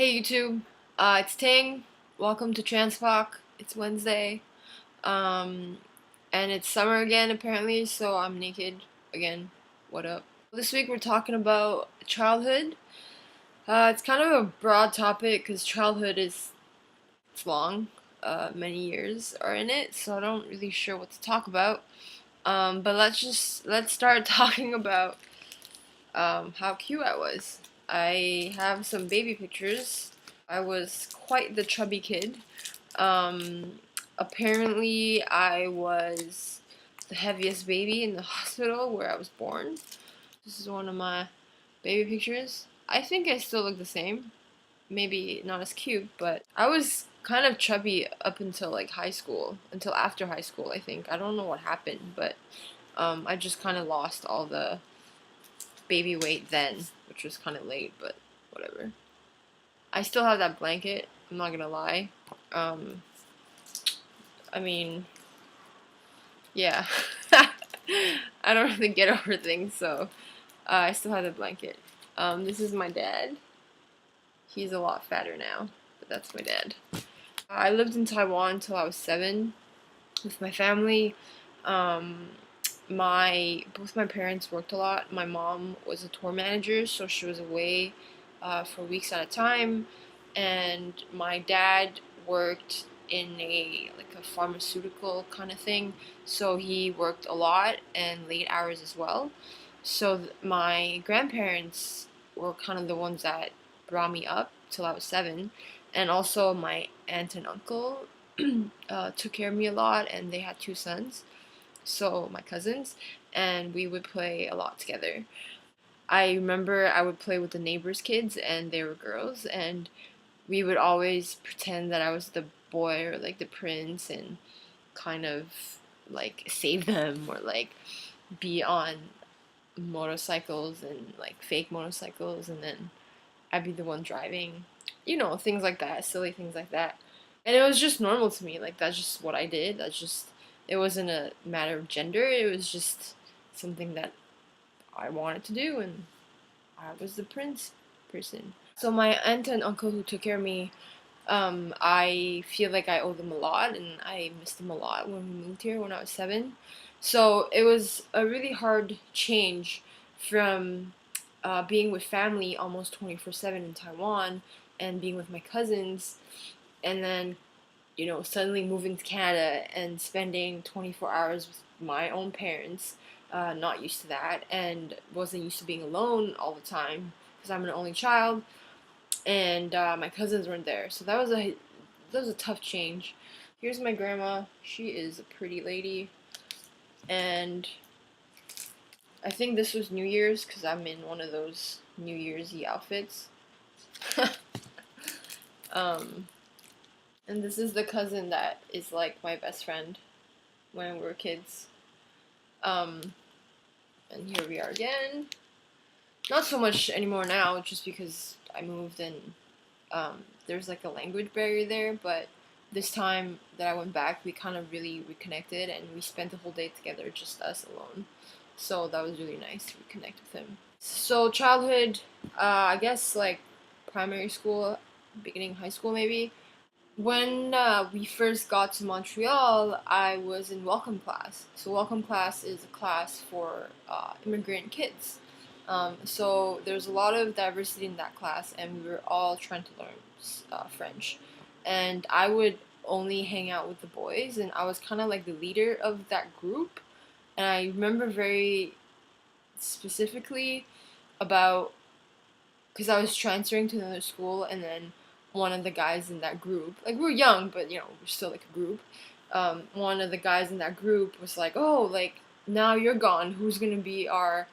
Hey YouTube, it's Ting. Welcome to Transpoc. It's Wednesday, um, and it's summer again apparently, so I'm naked again. What up? This week we're talking about childhood. It's kind of a broad topic because childhood is it's long. Many years are in it, so I don't really sure what to talk about. But let's start talking about how cute I was. I have some baby pictures. I was quite the chubby kid. Um, Apparently, I was the heaviest baby in the hospital where I was born. This is one of my baby pictures. I think I still look the same. Maybe not as cute, but I was kind of chubby up until like high school, until after high school, I think. I don't know what happened, but I just kind of lost all the baby weight then, which was kind of late, but whatever. I still have that blanket. I'm not gonna lie. Um, I mean, yeah. I don't really get over things, so I still have the blanket. This is my dad. He's a lot fatter now, but that's my dad. I lived in Taiwan until I was 7 with my family. Um, my both my parents worked a lot. My mom was a tour manager, so she was away for weeks at a time, and my dad worked in a pharmaceutical kind of thing, so he worked a lot and late hours as well. So my grandparents were kind of the ones that brought me up till I was 7, and also my aunt and uncle took care of me a lot, and they had 2 sons, so my cousins, and we would play a lot together. I remember I would play with the neighbors' kids, and they were girls, and we would always pretend that I was the boy or like the prince and kind of like save them or like be on motorcycles and like fake motorcycles, and then I'd be the one driving. Things like that, silly things like that. And it was just normal to me. Like, that's just what I did. It wasn't a matter of gender. It was just something that I wanted to do, and I was the prince person. So, my aunt and uncle who took care of me, I feel like I owe them a lot, and I missed them a lot when we moved here when I was 7. So, it was a really hard change from being with family almost 24/7 in Taiwan and being with my cousins, and then suddenly moving to Canada and spending 24 hours with my own parents. Not used to that, and wasn't used to being alone all the time because I'm an only child, and my cousins weren't there. So that was a tough change. Here's my grandma. She is a pretty lady, and I think this was New Year's because I'm in one of those New Year's-y outfits. um, and this is the cousin that is like my best friend when we were kids. Um, and here we are again. Not so much anymore now, just because I moved and there's like a language barrier there. But this time that I went back, we kind of really reconnected, and we spent the whole day together, just us alone. So that was really nice to reconnect with him. So childhood, I guess like primary school, beginning high school maybe. When we first got to Montreal, I was in welcome class. So welcome class is a class for immigrant kids. So there's a lot of diversity in that class, and we were all trying to learn French. And I would only hang out with the boys, and I was kind of like the leader of that group. And I remember very specifically about because I was transferring to another school, and then one of the guys in that group, like we were young, but we're still like a group. One of the guys in that group was like, "Oh, like now you're gone, who's gonna be our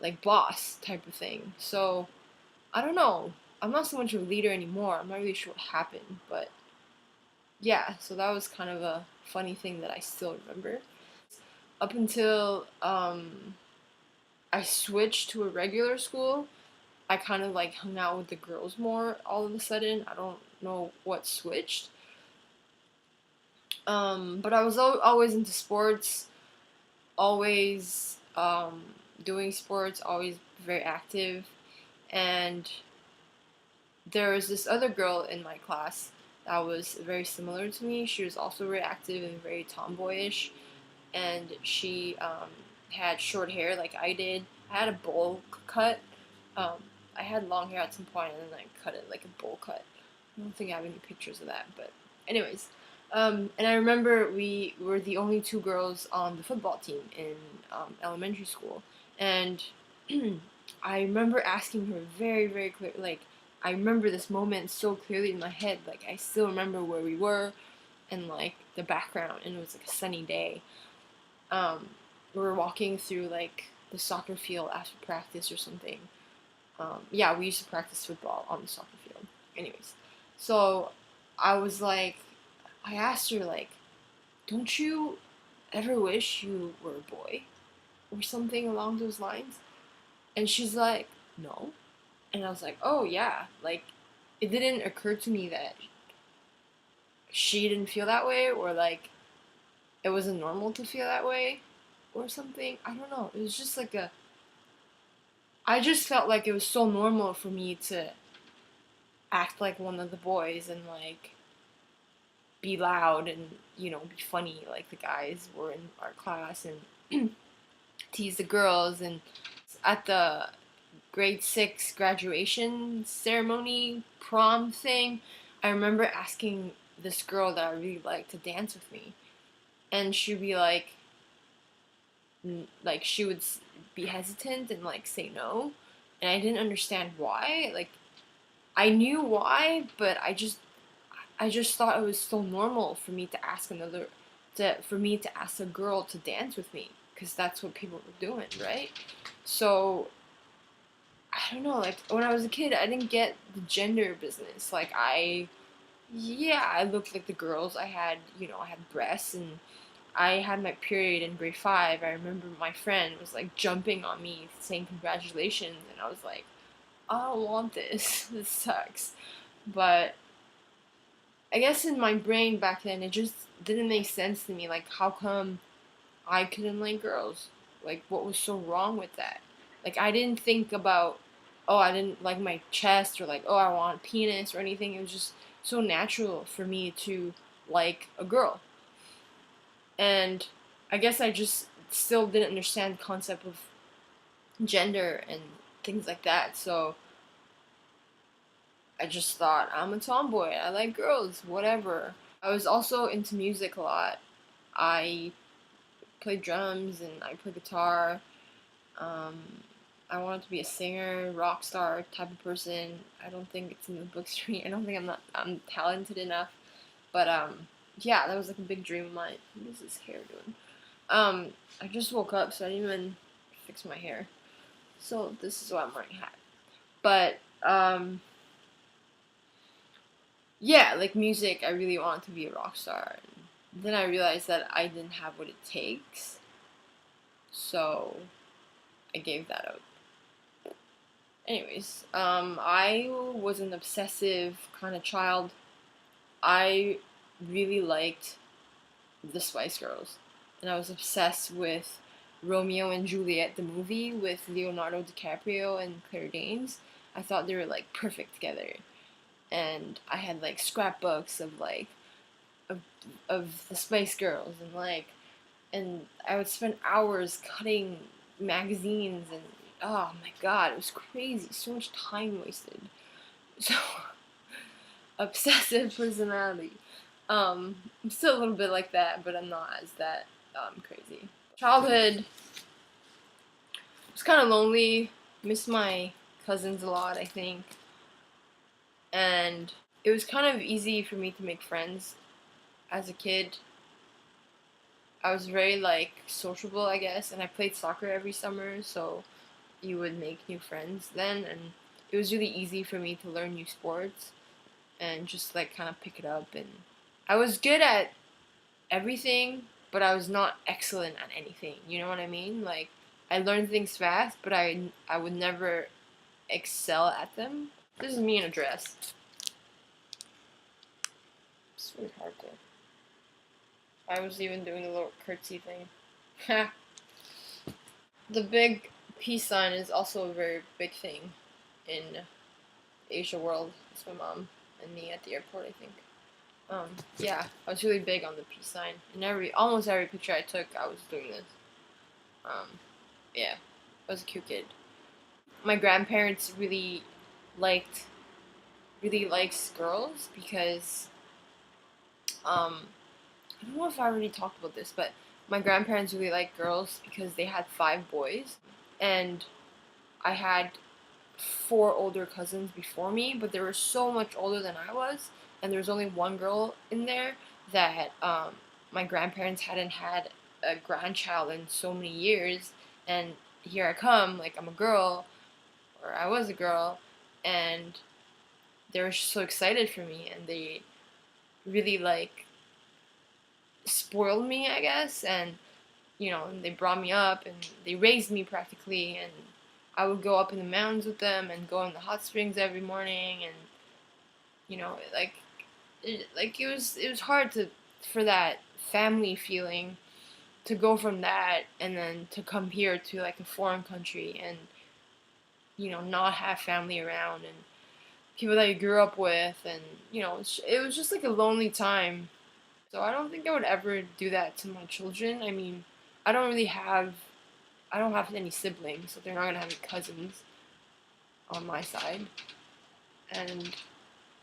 like boss?" type of thing. So I don't know. I'm not so much of a leader anymore. I'm not really sure what happened, but yeah. So that was kind of a funny thing that I still remember. Up until I switched to a regular school, I kind of like hung out with the girls more all of a sudden. I don't know what switched. But I was always into sports, always um, doing sports, always very active. And there was this other girl in my class that was very similar to me. She was also very active and very tomboyish, and she had short hair like I did. I had a bowl cut. Um, I had long hair at some point, and then I cut it like a bowl cut. I don't think I have any pictures of that, but anyways. And I remember we were the only two girls on the football team in elementary school, and I remember asking her very, very clear, like, I remember this moment so clearly in my head. Like, I still remember where we were and, like, the background, and it was, like, a sunny day. Um, we were walking through, like, the soccer field after practice or something. Yeah, we used to practice football on the soccer field. Anyways, so I was like, I asked her, like, don't you ever wish you were a boy? Or something along those lines? And she's like, no. And I was like, oh yeah. Like, it didn't occur to me that she didn't feel that way, or like it wasn't normal to feel that way or something. I don't know. It was just like a. I just felt like it was so normal for me to act like one of the boys and like be loud and, you know, be funny like the guys were in our class and tease the girls. And at the grade 6 graduation ceremony prom thing, I remember asking this girl that I really liked to dance with me, and she'd be like she would be hesitant and like say no, and I didn't understand why. Like, I knew why, but I just thought it was so normal for me to ask for me to ask a girl to dance with me, because that's what people were doing, right? So I don't know, like, when I was a kid, I didn't get the gender business. Like, yeah, I looked like the girls. I had breasts, and I had my period in grade 5. I remember my friend was, like, jumping on me, saying congratulations, and I was like, I don't want this. This sucks. But I guess in my brain back then, it just didn't make sense to me. Like, how come I couldn't like girls? Like, what was so wrong with that? Like, I didn't think about, oh, I didn't like my chest, or like, oh, I want a penis or anything. It was just so natural for me to like a girl. And I guess I just still didn't understand the concept of gender and things like that. So I just thought, I'm a tomboy. I like girls, whatever. I was also into music a lot. I played drums and I played guitar. Um, I wanted to be a singer, rock star type of person. I don't think it's in the books for me. I don't think I'm talented enough. But yeah, that was like a big dream of mine. What is this hair doing? I just woke up, so I didn't even fix my hair. So this is why I'm wearing a hat. But yeah, like music, I really wanted to be a rock star. And then I realized that I didn't have what it takes, so I gave that up. Anyways, I was an obsessive kind of child. I really liked the Spice Girls, and I was obsessed with Romeo and Juliet, the movie with Leonardo DiCaprio and Claire Danes. I thought they were like perfect together, and I had like scrapbooks of like of, of the Spice Girls, and I would spend hours cutting magazines, and oh my god, it was crazy. So much time wasted. So obsessive personality. I'm still a little bit like that, but I'm not as that crazy. Childhood was kind of lonely. Missed my cousins a lot, I think, and it was kind of easy for me to make friends as a kid. I was very like sociable, I guess, and I played soccer every summer, so you would make new friends then, and it was really easy for me to learn new sports and just like kind of pick it up. And I was good at everything, but I was not excellent at anything. You know what I mean? Like, I learned things fast, but I would never excel at them. This is me in a dress. It's really hard to. I was even doing a little curtsy thing. The big peace sign is also a very big thing in Asia World. It's my mom and me at the airport, I think. Yeah, I was really big on the peace sign. In almost every picture I took, I was doing this. Um, yeah, I was a cute kid. My grandparents liked, really likes girls because, I don't know if I already talked about this, but my grandparents really liked girls because they had 5 boys, and I had 4 older cousins before me, but they were so much older than I was, and there was only one girl in there that my grandparents hadn't had a grandchild in so many years, and here I come, like I'm a girl, or I was a girl, and they were so excited for me, and they really like spoiled me, I guess, and they brought me up and they raised me practically, and I would go up in the mountains with them and go in the hot springs every morning, and like it was hard to for that family feeling to go from that and then to come here to like a foreign country and not have family around and people that you grew up with, and it was just like a lonely time. So I don't think I would ever do that to my children. I mean, I don't really have I don't have any siblings, so they're not gonna have any cousins on my side. And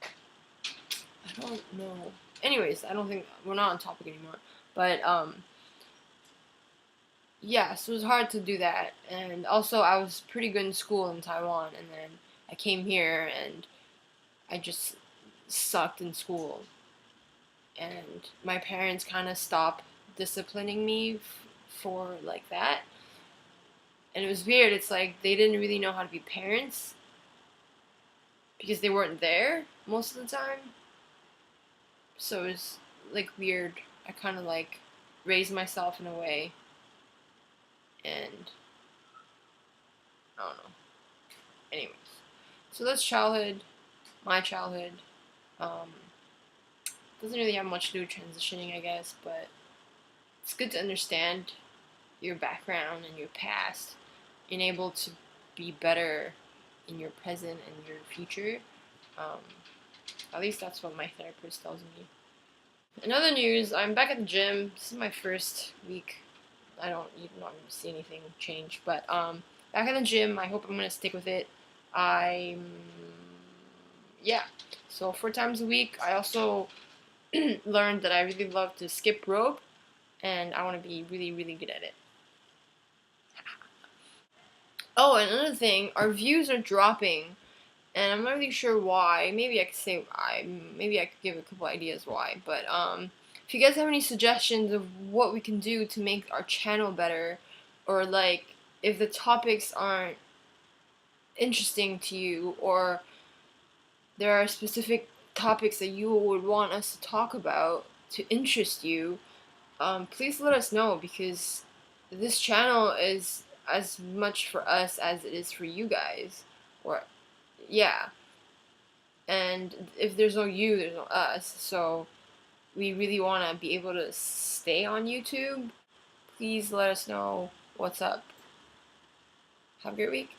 I don't know. Anyways, I don't think we're not on topic anymore. But yeah, so it was hard to do that. And also, I was pretty good in school in Taiwan, and then I came here and I just sucked in school. And my parents kind of stopped disciplining me for like that. And it was weird. It's like they didn't really know how to be parents because they weren't there most of the time. So it was like weird. I kind of like raised myself in a way, and I don't know. Anyways, so that's childhood, my childhood. Um, doesn't really have much to do with transitioning, I guess, but it's good to understand your background and your past and able to be better in your present and your future. Um, at least that's what my therapist tells me. In other news, I'm back at the gym. This is my first week. I don't even not see anything change, but back at the gym. I hope I'm gonna stick with it. I'm yeah. So 4 times a week. I also learned that I really love to skip rope, and I want to be really really good at it. Oh, and another thing, our views are dropping, and I'm not really sure why. Maybe I could say I maybe I could give a couple ideas why. But if you guys have any suggestions of what we can do to make our channel better, or like if the topics aren't interesting to you, or there are specific topics that you would want us to talk about to interest you, please let us know, because this channel is as much for us as it is for you guys. Or yeah, and if there's no you, there's no us. So we really want to be able to stay on YouTube. Please let us know what's up. Have a great week.